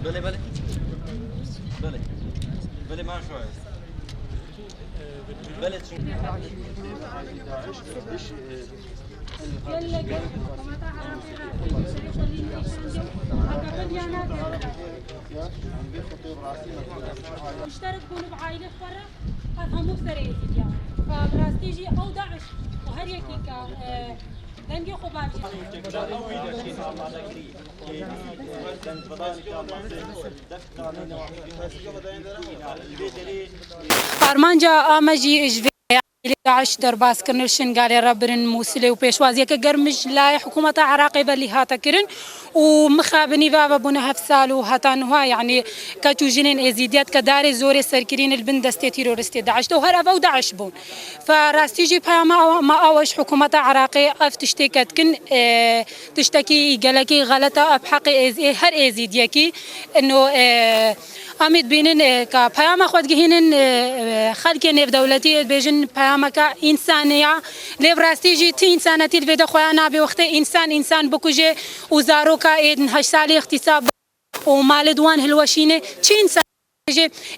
بله بله بله بله ما شوية بله اشترك كونوا بعائلة برا أفهموا سريع يعني فبراستيجي أو داعش وهر يكي كا دنجي خباب أرمانجا آمجي إجباري داعش درباس كرن شنغاليا ربرن موسلي وبيشوازية كجرمج لا حكومة عراقي بل هاتا كرن ومخابني بابا بنا هفسال وهاتانها يعني كتوجينين ازيديات كدار زوري سركرين البن دستي تيرورستي داعش تو هر افو داعش بون فراستيجي بها ما اوش حكومة عراقي اف تشتكت كن تشتكي قالكي غلطة بحقي هر ازيديكي انه امید بینن که پیام خود گهینن خلق نف دولتی بیشن پیام که انسانیه لبراستی جی تی انسانیتی الویدا خواه به وقت انسان بکوجه و زاروکا این 8 سال اختصاب و مال دوان هلوشینه چی انسان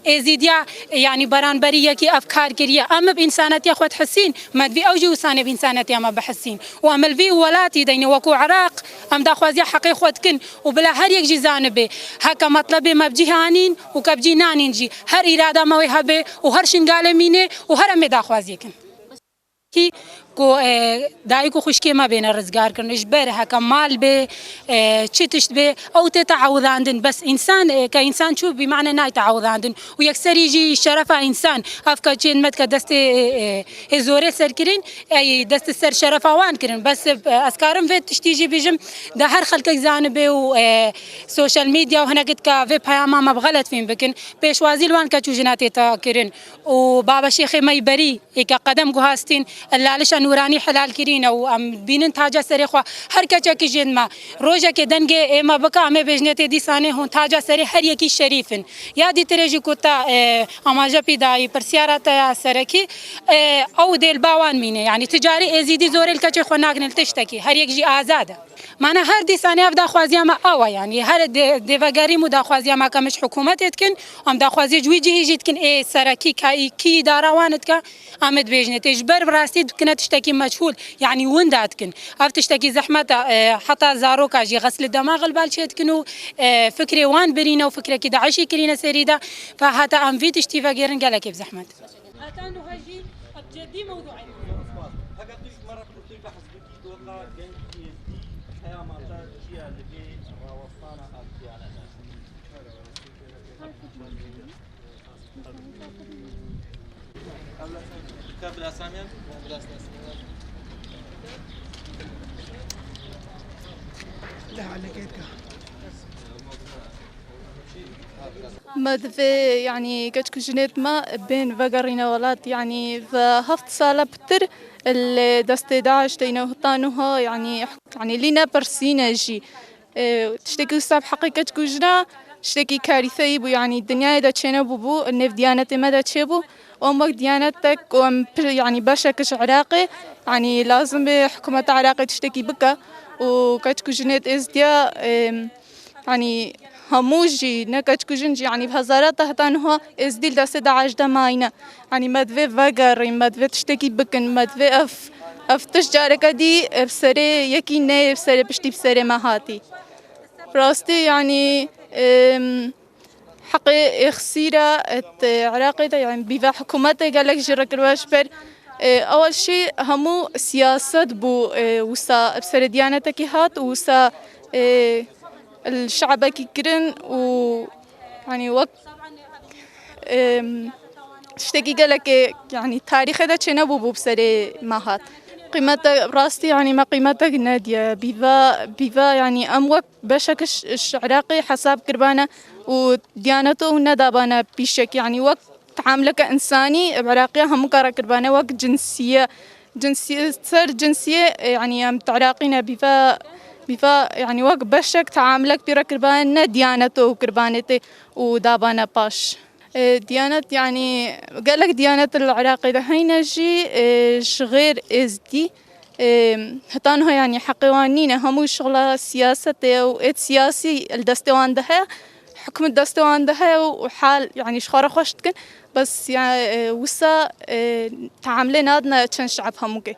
ازيديا يعني برانبريه كي افكار كريه اما بانساناتي اخوات حسين ما تبي اوجي وسانه بانساناتي ما بحسين وامل في ولاتي ديني وكو عراق ام داخوازي حقي خوتكن وبلا هر يك جانبه هكا مطلبي ما بجيهانين وكبجينانين جي هر اراده ما وهبه وهر شنغالمينه وهر مداخوازيكن كي کو دایکو خوشکی ما بین رزگار کنش بره هک مال به چتشت به او تتعوضاندن بس انسان كانسان شو بمعنى ناي تعوضاندن ويكسر يجي شرف انسان افكا چين مت كدست هزوري سركرين اي دست سر شرف وان كرين بس اسكارم في تشتيجي بيجم ده هر خلق جانبه و سوشيال ميديا وهنا قد كا في بياما ما بغلط فين بكن بيشوازي لوان كاتو جناتي تا كرين وبابا شيخي ما يبري هيك قدم جهاستين اللالش نورانی حلال کرین و ام بینن تاجا سری خوا هر کجا کی جن ما روزا که دنگه ما بکا ام بجنت دی سانه هون تاجا سری هر یکی شریفن یادی ترجی کوتا اماجا پیدای پرسیارات سرکی او دل باوان مینه یعنی تجاری ازیدی زورل کچ خناگنل تشتکی هر یک جی آزاده معنا هر دی سانه افدا خوازی ما او یعنی هر دیوگاری مدا خوازی ما کمش حکومت اتکن ام دا خوازی جوی جی جیتکن ای سرکی کی داروانت کا امد بجنت اجبر براستی كنا تشتكي مجهول يعني وين داتكن اف تشتكي زحمه حتى زاروكا جي غسل الدماغ البالشتكنو فكري وان برينا وفكره كده عشي كلينا سريده فهذا ام في تشتي فغيرن قال كيف زحمه اتانو هجي بجدي موضوعي هكذا مره كنت بحث بكي توقع جنتي حياه ما جي اللي في وصانا كتاب الاسامي مدفع يعني كتكون جنات ما بين فقرنا ولات يعني فهفت سالة بتر الدستة داعش تينا وطانوها يعني لينا برسينا جي تشتكي وصاب حقيقة تكون جنا تشتكي كارثة يبو يعني الدنيا دا تشينا بوبو النف ديانتي ما دا تشيبو وامك ديانتك وام يعني بشكش عراقي يعني لازم حكومة عراقي تشتكي بكا وكتكون جنات ازديا يعني هموجي نكتكو جنجي يعني بهزارات تهتانها ازديل دست داعش دماينا يعني مدفع فقر مدفع تشتكي بكن مدفع اف تشجارك دي بسري يكي ناي بسري بشتي بسري مهاتي براستي يعني حقي خسيرة عراقي يعني بيفا حكومتي قالك جرك الواشبر اول شيء همو سياسة بو وسا بسري ديانتك هات وسا الشعب كيرن و يعني وقت تشتكي قالك يعني تاريخ هذا تشنبو بسري ماهات قيمته براستي يعني ما قيمته نادية بيفا يعني أموك بشكش عراقي حساب كربانة وديانته ندابانا بيشك يعني وقت تعاملك إنساني عراقية هم كارا كربانة وقت جنسية صار جنسية يعني عراقينا بيفا يعني وقت بشك تعاملك بركربان ديانته وكربانته ودابانا باش ديانة يعني قالك ديانة العراقي دهينا جي غير ازدي هتانها يعني حقوانين همو شغلة سياسة وإت سياسي الدستوان ده حكم الدستوان ده وحال يعني شخارة خوشتكن بس يعني وسا تعاملين هادنا تشن شعب هموكي